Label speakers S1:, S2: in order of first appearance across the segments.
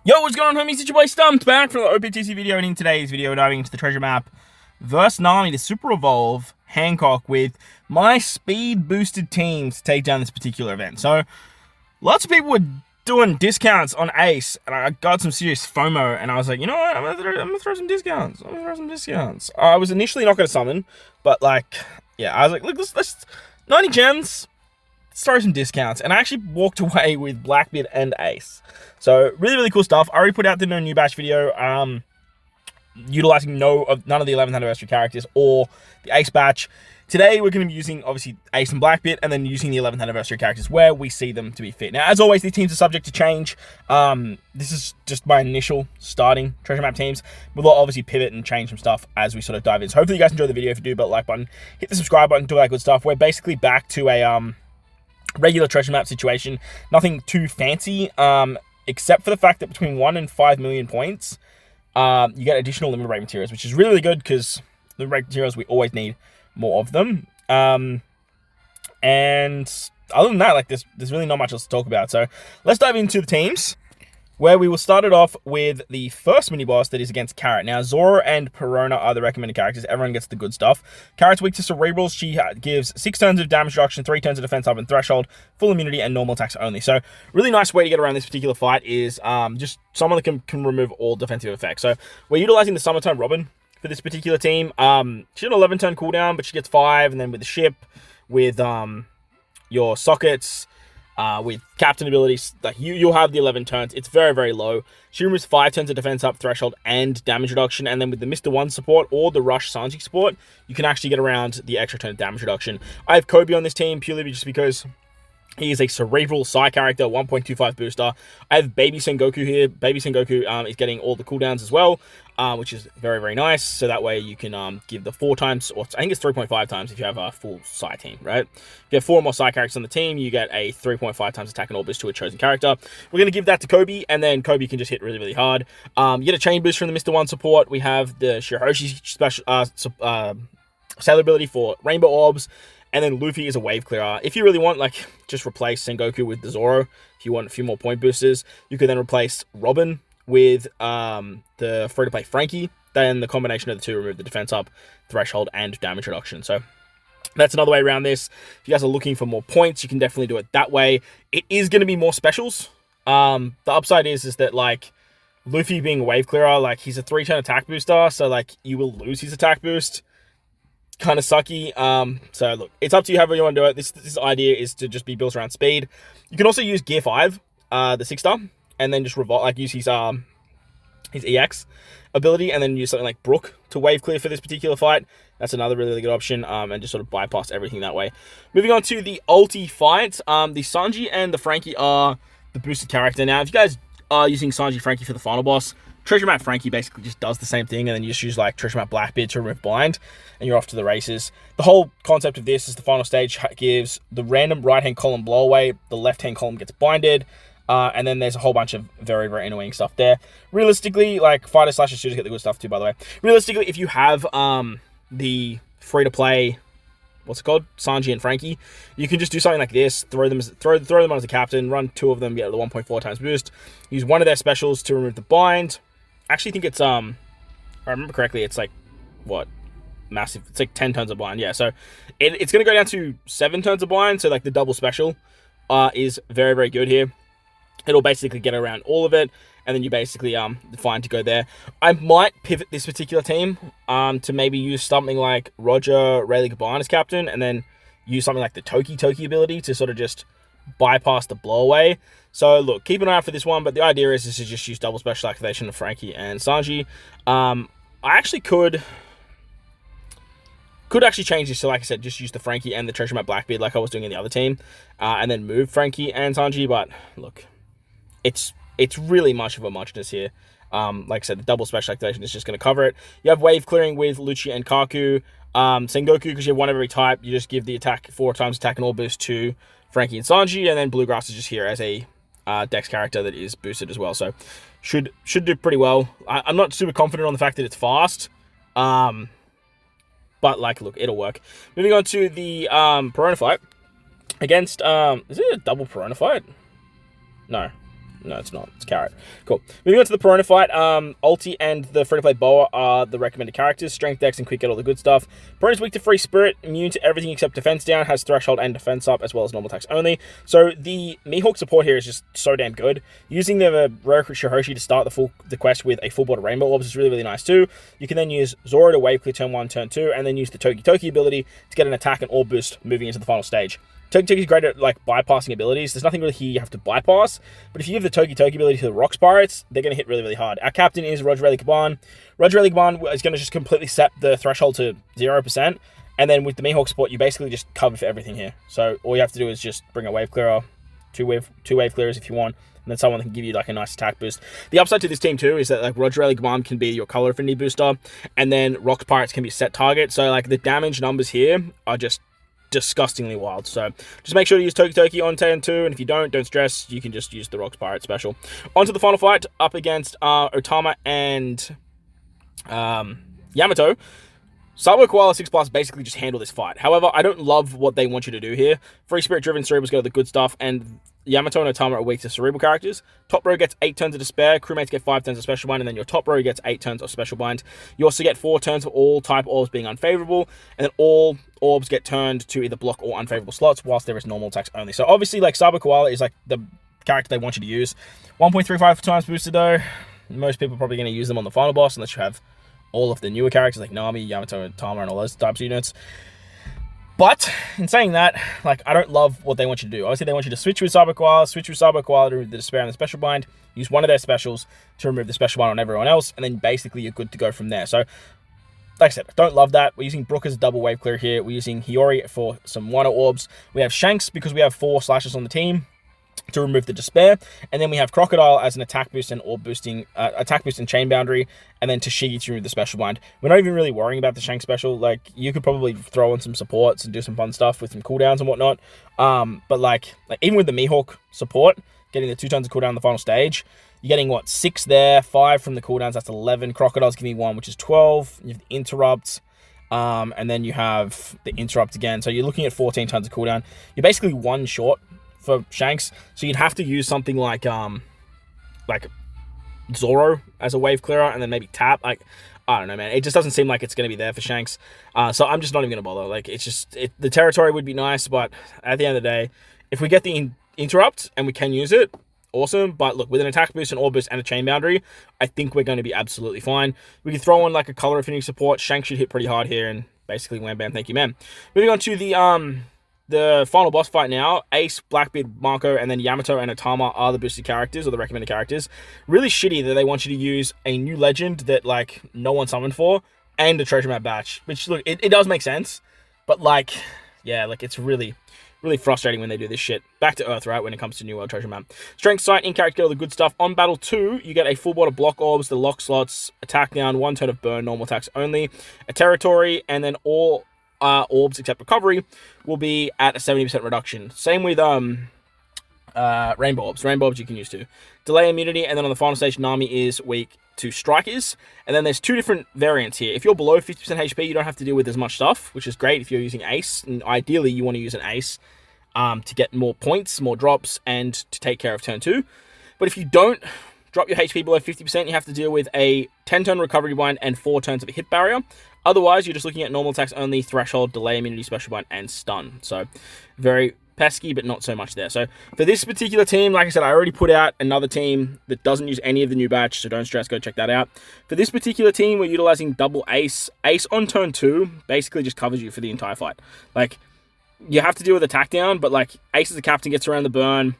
S1: Yo, what's going on, homies? It's your boy Stumped, back from the OPTC video, and in today's video, diving into the treasure map versus Nami to super evolve Hancock with my speed boosted team to take down this particular event. So, lots of people were doing discounts on Ace, and I got some serious FOMO, and I was like, you know what, I'm gonna throw some discounts. I was initially not gonna summon, but yeah, I was like, look, let's 90 gems. Let's throw some discounts, and I actually walked away with Blackbeard and Ace. So really cool stuff. I already put out the new batch video, utilizing none of the 11th anniversary characters or the Ace batch. Today we're going to be using obviously Ace and Blackbeard, and then using the 11th anniversary characters where we see them to be fit. Now, as always, these teams are subject to change. This is just my initial starting treasure map teams. We'll obviously pivot and change some stuff as we sort of dive in. So hopefully you guys enjoy the video. If you do, but like button, hit the subscribe button, do all that good stuff. We're basically back to a regular treasure map situation. Nothing too fancy. Except for the fact that between 1 and 5 million points, you get additional limit break materials, which is really good because limit break materials, we always need more of them. And other than that, there's really not much else to talk about. So let's dive into the teams, where we will start it off with the first mini-boss that is against Carrot. Now, Zoro and Perona are the recommended characters. Everyone gets the good stuff. Carrot's weak to Cerebrals. She gives 6 turns of damage reduction, 3 turns of defense up and threshold, full immunity, and normal attacks only. So, really nice way to get around this particular fight is just someone that can remove all defensive effects. So, we're utilizing the Summertime Robin for this particular team. She's an 11-turn cooldown, but she gets 5, and then with the ship, with your sockets, with captain abilities, you'll have the 11 turns. It's very low. She removes 5 turns of defense up, threshold, and damage reduction. And then with the Mr. 1 support or the Rush Sanji support, you can actually get around the extra turn of damage reduction. I have Kobe on this team purely just because he is a cerebral Psy character, 1.25 booster. I have Baby Sengoku here. Baby Sengoku is getting all the cooldowns as well, which is very nice. So that way you can give the 4 times, or I think it's 3.5 times if you have a full Psy team, right? If you have 4 more Psy characters on the team, you get a 3.5 times attack and all boost to a chosen character. We're going to give that to Kobe, and then Kobe can just hit really hard. You get a chain boost from the Mr. 1 support. We have the Shiroshi special sailor ability for Rainbow Orbs. And then Luffy is a wave clearer. If you really want, just replace Sengoku with the Zoro. If you want a few more point boosters, you could then replace Robin with the free-to-play Frankie. Then the combination of the two remove the defense up, threshold, and damage reduction. So that's another way around this. If you guys are looking for more points, you can definitely do it that way. It is going to be more specials. The upside is that, Luffy being a wave clearer, he's a 3-turn attack booster, so, you will lose his attack boost. Kind of sucky. So look, it's up to you however you want to do it. This idea is to just be built around speed. You can also use Gear 5, the 6-star, and then just use his EX ability, and then use something like Brook to wave clear for this particular fight. That's another really good option, and just sort of bypass everything that way. Moving on to the ulti fight. The Sanji and the Frankie are the boosted character. Now, if you guys are using Sanji Frankie for the final boss, Treasure Map Frankie basically just does the same thing, and then you just use Treasure Map Blackbeard to remove blind, and you're off to the races. The whole concept of this is the final stage gives the random right-hand column blow away, the left-hand column gets blinded, and then there's a whole bunch of very annoying stuff there. Realistically, fighters / shooters get the good stuff too, by the way. Realistically, if you have the free-to-play, what's it called? Sanji and Frankie, you can just do something like this, throw them on as a captain, run 2 of them, get the 1.4 times boost, use one of their specials to remove the bind. I actually think it's, if I remember correctly, it's massive. It's 10 turns of blind. Yeah, so it's going to go down to 7 turns of blind. So the double special is very good here. It'll basically get around all of it, and then you basically fine to go there. I might pivot this particular team to maybe use something like Roger Rayleigh Gaban as captain, and then use something like the Toki ability to sort of just bypass the blow away. So look, keep an eye out for this one, but the idea is to just use double special activation of Frankie and Sanji. I actually could actually change this to, like I said, just use the Frankie and the Treasure Map Blackbeard like I was doing in the other team, and then move Frankie and Sanji, but look, it's really much of a muchness here. Like I said, the double special activation is just going to cover it. You have wave clearing with Lucci and Kaku. Sengoku, because you have one of every type, you just give the attack 4 times attack and all boost to Frankie and Sanji, and then Bluegrass is just here as a Dex character that is boosted as well, so should do pretty well. I'm not super confident on the fact that it's fast, but look, it'll work. Moving on to the Perona fight against is it a double Perona fight? No, No, it's not. It's Carrot. Cool. Moving on to the Perona fight. Ulti and the free-to-play Boa are the recommended characters. Strength, Dex, and Quick get all the good stuff. Perona's weak to Free Spirit, immune to everything except defense down, has threshold and defense up, as well as normal attacks only. So the Mihawk support here is just so damn good. Using the Rare Shihoshi to start the quest with a full board of Rainbow Orbs is really, really nice too. You can then use Zoro to wave clear turn 1, turn 2, and then use the Toki Toki ability to get an attack and orb boost moving into the final stage. Toki Toki is great at like bypassing abilities. There's nothing really here you have to bypass, but if you give the Toki Toki ability to the Rocks Pirates, they're going to hit really, really hard. Our captain is Roger Caban. Roger Caban is going to just completely set the threshold to 0%, and then with the Mihawk support, you basically just cover for everything here. So all you have to do is just bring a wave clearer, two wave clearers if you want, and then someone that can give you like a nice attack boost. The upside to this team too is that like Roger Caban can be your color affinity booster, and then Rocks Pirates can be set target. So like the damage numbers here are just disgustingly wild. So just make sure to use Toki Toki on turn 2, and if you don't stress, you can just use the Rocks Pirate special. On to the final fight, up against Otama and Yamato. Cyber Koala 6+ basically just handle this fight. However, I don't love what they want you to do here. Free Spirit driven Cerebrals go to the good stuff, and Yamato and Otama are weak to Cerebral characters. Top row gets 8 turns of Despair, crewmates get 5 turns of Special Bind, and then your top row gets 8 turns of Special Bind. You also get 4 turns of all type orbs being unfavorable, and then all orbs get turned to either block or unfavorable slots, whilst there is normal attacks only. So obviously, like, Cyber Koala is like the character they want you to use. 1.35 times boosted though. Most people are probably going to use them on the final boss unless you have all of the newer characters like Nami, Yamato, and Otama, and all those types of units. But in saying that, like, I don't love what they want you to do. Obviously, they want you to switch with Cyber Koala to remove the Despair and the Special Bind, use one of their specials to remove the Special Bind on everyone else, and then basically you're good to go from there. So, like I said, I don't love that. We're using Brook as a double wave clear here. We're using Hiyori for some Wano orbs. We have Shanks because we have 4 slashes on the team to remove the Despair, and then we have Crocodile as an attack boost and orb boosting, attack boost and chain boundary, and then Tashigi to remove the Special Bind. We're not even really worrying about the Shank special. Like, you could probably throw in some supports and do some fun stuff with some cooldowns and whatnot. But like even with the Mihawk support, getting the 2 turns of cooldown on the final stage, you're getting what, 6 there, 5 from the cooldowns, that's 11. Crocodile's giving me 1, which is 12. You have the interrupt. And then you have the interrupt again. So you're looking at 14 turns of cooldown. You're basically 1 short for Shanks, so you'd have to use something like Zoro as a wave clearer, and then maybe tap. Like, I don't know, man. It just doesn't seem like it's going to be there for Shanks. So I'm just not even going to bother. Like, it's just the territory would be nice, but at the end of the day, if we get the interrupt and we can use it, awesome. But look, with an attack boost, an orb boost, and a chain boundary, I think we're going to be absolutely fine. We can throw in like a color affinity support. Shanks should hit pretty hard here, and basically wham bam, thank you, man. Moving on to the final boss fight now. Ace, Blackbeard, Marco, and then Yamato and Otama are the boosted characters, or the recommended characters. Really shitty that they want you to use a new legend that, like, no one summoned for, and a treasure map batch. Which, look, it does make sense, but, like, yeah, like, it's really, really frustrating when they do this shit. Back to Earth, right, when it comes to New World Treasure Map. Strength, Sight, in-character, get all the good stuff. On Battle 2, you get a full board of block orbs, the lock slots, attack down, 1 turn of burn, normal attacks only, a territory, and then all orbs except recovery will be at a 70% reduction. Same with rainbow orbs. Rainbow orbs you can use too. Delay immunity, and then on the final stage, Nami is weak to strikers. And then there's 2 different variants here. If you're below 50% HP, you don't have to deal with as much stuff, which is great if you're using Ace. And ideally, you want to use an Ace to get more points, more drops, and to take care of turn 2. But if you don't drop your HP below 50%, you have to deal with a 10-turn recovery bind and 4 turns of a hit barrier. Otherwise, you're just looking at normal attacks only, threshold, delay, immunity, special bind, and stun. So, very pesky, but not so much there. So, for this particular team, like I said, I already put out another team that doesn't use any of the new batch, so don't stress, go check that out. For this particular team, we're utilizing double Ace. Ace on turn 2 basically just covers you for the entire fight. Like, you have to deal with attack down, but, like, Ace as the captain gets around the burn.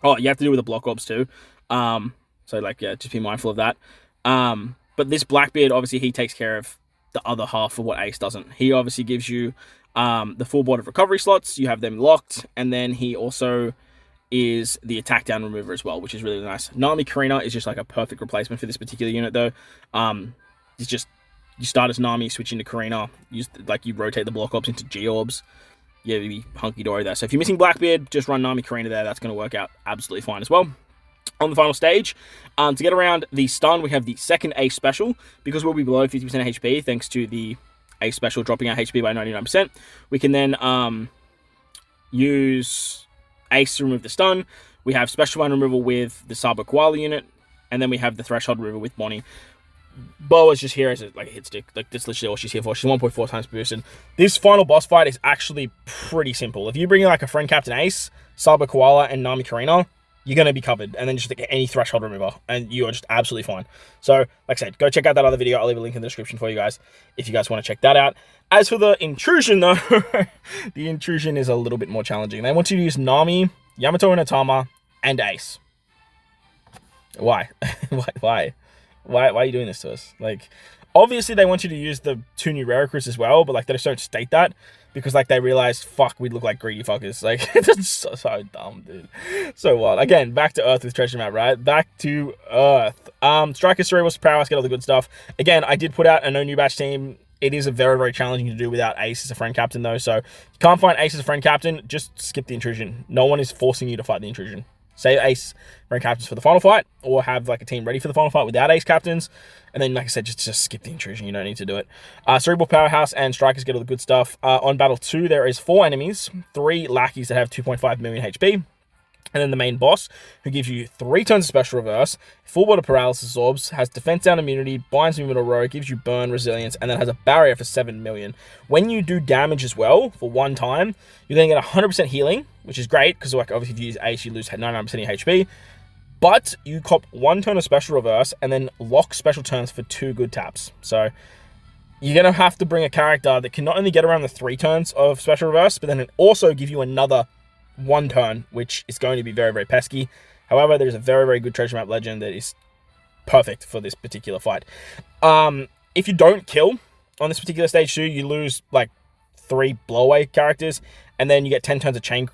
S1: Oh, you have to deal with the block orbs too. So, like, yeah, just be mindful of that. But this Blackbeard, obviously, he takes care of the other half of what Ace doesn't. He obviously gives you the full board of recovery slots. You have them locked, and then he also is the attack down remover as well, which is really nice. Nami Karina is just like a perfect replacement for this particular unit, though. It's just, you start as Nami, switch into Karina, you rotate the block orbs into G orbs. Yeah, you'd be hunky dory there. So if you're missing Blackbeard, just run Nami Karina there. That's going to work out absolutely fine as well. On the final stage, to get around the stun, we have the second Ace special. Because we'll be below 50% HP, thanks to the Ace special dropping our HP by 99%, we can then use Ace to remove the stun. We have special one removal with the Sabo Koala unit, and then we have the threshold removal with Bonnie. Boa's just here as a hit stick. Like, that's literally all she's here for. She's 1.4 times boosted. This final boss fight is actually pretty simple. If you bring in like a friend Captain Ace, Sabo Koala, and Nami Karina, you're going to be covered. And then just like any threshold remover, and you are just absolutely fine. So, like I said, go check out that other video. I'll leave a link in the description for you guys if you guys want to check that out. As for the Intrusion, though, the Intrusion is a little bit more challenging. They want you to use Nami, Yamato and Otama, and Ace. Why? Why are you doing this to us? Like, obviously they want you to use the 2 new rare recruits as well, but like they just don't state that because like they realize, fuck, we look like greedy fuckers. Like, it's so dumb, dude. So what? Again, back to Earth with treasure map, right? Back to Earth. Striker, Cerebral, Powerhouse, get all the good stuff. Again, I did put out a no new batch team. It is a very, very challenging to do without Ace as a friend captain though. So if you can't find Ace as a friend captain, just skip the Intrusion. No one is forcing you to fight the Intrusion. Save Ace friend captains for the final fight, or have like a team ready for the final fight without Ace captains. And then, like I said, just skip the Intrusion. You don't need to do it. Cerebral, Powerhouse, and Strikers get all the good stuff. On Battle 2, there is 4 enemies, 3 lackeys that have 2.5 million HP. And then the main boss, who gives you 3 turns of special reverse, full body paralysis orbs, has defense down immunity, binds movement row, gives you burn, resilience, and then has a barrier for 7 million. When you do damage as well, for 1 time, you're going to get 100% healing, which is great, because like obviously if you use Ace, you lose 99% of your HP. But you cop 1 turn of special reverse, and then lock special turns for 2 good taps. So you're going to have to bring a character that can not only get around the 3 turns of special reverse, but then it also give you another 1 turn, which is going to be very, very pesky. However, there's a very, very good treasure map legend that is perfect for this particular fight. If you don't kill on this particular stage 2, you lose like 3 blowaway characters, and then you get 10 turns of chain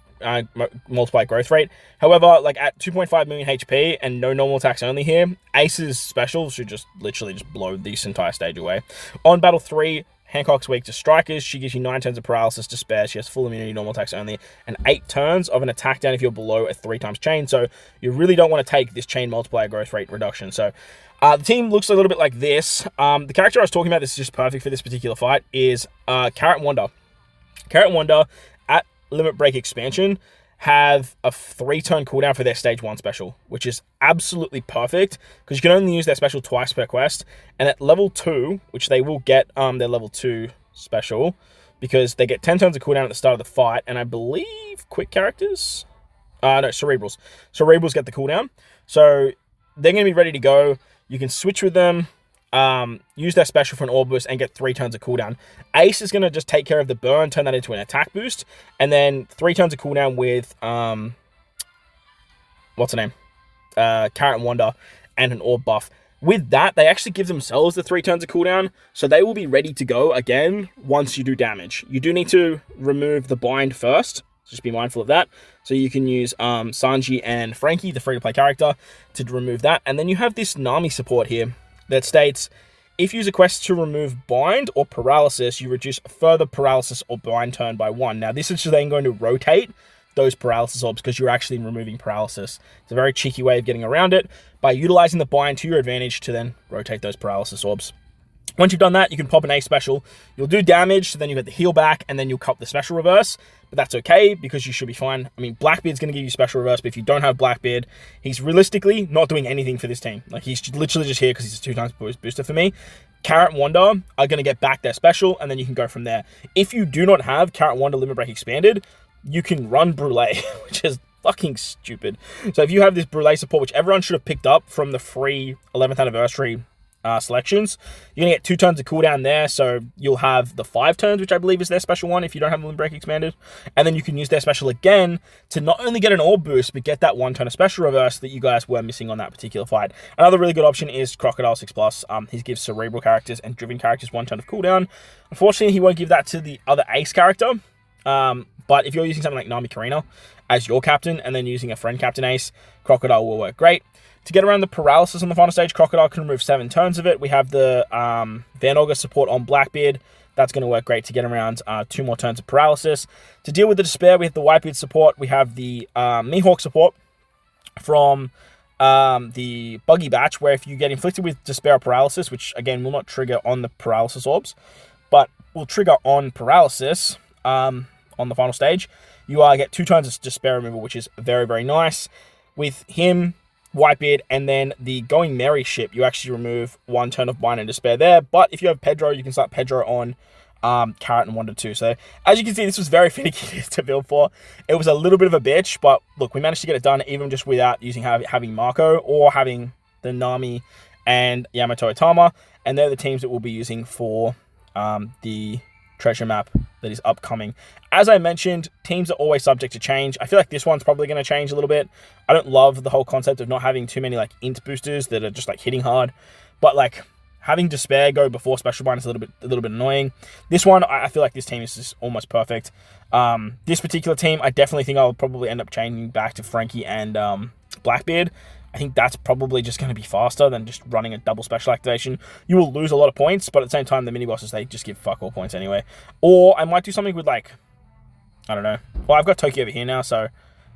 S1: multiply growth rate. However, like at 2.5 million HP and no normal attacks only here, Ace's special should just literally just blow this entire stage away. On Battle 3, Hancock's weak to Strikers. She gives you 9 turns of paralysis to spare. She has full immunity, normal attacks only, and 8 turns of an attack down if you're below a 3 times chain. So you really don't want to take this chain multiplier growth rate reduction. So the team looks a little bit like this. The character I was talking about, this is just perfect for this particular fight, is Carrot and Wonder. Carrot and Wonder at Limit Break Expansion have a 3-turn cooldown for their stage 1 special, which is absolutely perfect because you can only use their special twice per quest. And at level 2, which they will get their level 2 special, because they get 10 turns of cooldown at the start of the fight, and I believe quick characters, no, Cerebrals. Cerebrals get the cooldown, so they're going to be ready to go. You can switch with them, use their special for an orb boost, and get 3 turns of cooldown. Ace is going to just take care of the burn, turn that into an attack boost, and then 3 turns of cooldown with, what's her name? Carrot and Wonder, and an orb buff. With that, they actually give themselves the 3 turns of cooldown, so they will be ready to go again once you do damage. You do need to remove the bind first, so just be mindful of that. So you can use Sanji and Frankie, the free-to-play character, to remove that. And then you have this Nami support here that states, if you use a quest to remove bind or paralysis, you reduce further paralysis or bind turn by 1. Now, this is then going to rotate those paralysis orbs because you're actually removing paralysis. It's a very cheeky way of getting around it by utilizing the bind to your advantage to then rotate those paralysis orbs. Once you've done that, you can pop an Ace special. You'll do damage, so then you get the heal back, and then you'll cop the special reverse. But that's okay, because you should be fine. I mean, Blackbeard's going to give you special reverse, but if you don't have Blackbeard, he's realistically not doing anything for this team. Like, he's literally just here because he's a 2 times booster for me. Carrot and Wonder are going to get back their special, and then you can go from there. If you do not have Carrot and Wonder Limit Break Expanded, you can run Brûlée, which is fucking stupid. So if you have this Brûlée support, which everyone should have picked up from the free 11th anniversary selections, you're going to get 2 turns of cooldown there, so you'll have the 5 turns, which I believe is their special one if you don't have Limit Break Expanded, and then you can use their special again to not only get an orb boost, but get that 1 turn of special reverse that you guys were missing on that particular fight. Another really good option is Crocodile 6+. He gives Cerebral characters and Driven characters 1 turn of cooldown. Unfortunately, he won't give that to the other Ace character, but if you're using something like Nami Karina as your captain, and then using a friend Captain Ace, Crocodile will work great. To get around the paralysis on the final stage, Crocodile can remove 7 turns of it. We have the Van Ogre support on Blackbeard. That's going to work great to get around 2 more turns of paralysis. To deal with the Despair, we have the Whitebeard support. We have the Mihawk support from the Buggy Batch, where if you get inflicted with Despair or Paralysis, which again will not trigger on the paralysis orbs, but will trigger on paralysis on the final stage, you get 2 turns of Despair removal, which is very, very nice. with him, Whitebeard, and then the Going Merry ship, you actually remove 1 turn of Bind and Despair there. But if you have Pedro, you can start Pedro on Carrot and Wonder too. So as you can see, this was very finicky to build for. It was a little bit of a bitch, but look, we managed to get it done even just without using having Marco or having the Nami and Yamato Otama. And they're the teams that we'll be using for the treasure map that is upcoming. As I mentioned, teams are always subject to change. I feel like this one's probably going to change a little bit. I don't love the whole concept of not having too many like int boosters that are just like hitting hard, but like having Despair go before Special Bind is a little bit annoying. This one, I feel like this team is just almost perfect. This particular team, I definitely think I'll probably end up changing back to Frankie and Blackbeard. I think that's probably just going to be faster than just running a double special activation. You will lose a lot of points, but at the same time, the mini bosses, they just give fuck all points anyway. Or I might do something with like, I don't know. Well, I've got Tokyo over here now, so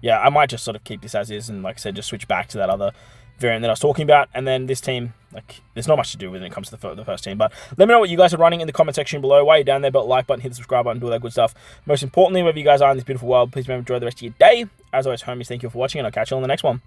S1: yeah, I might just sort of keep this as is and like I said, just switch back to that other variant that I was talking about. And then this team, like, there's not much to do when it comes to the first team. But let me know what you guys are running in the comment section below. While you're down there, but like button, hit the subscribe button, do all that good stuff. Most importantly, wherever you guys are in this beautiful world, please remember to enjoy the rest of your day. As always, homies, thank you for watching, and I'll catch you on the next one.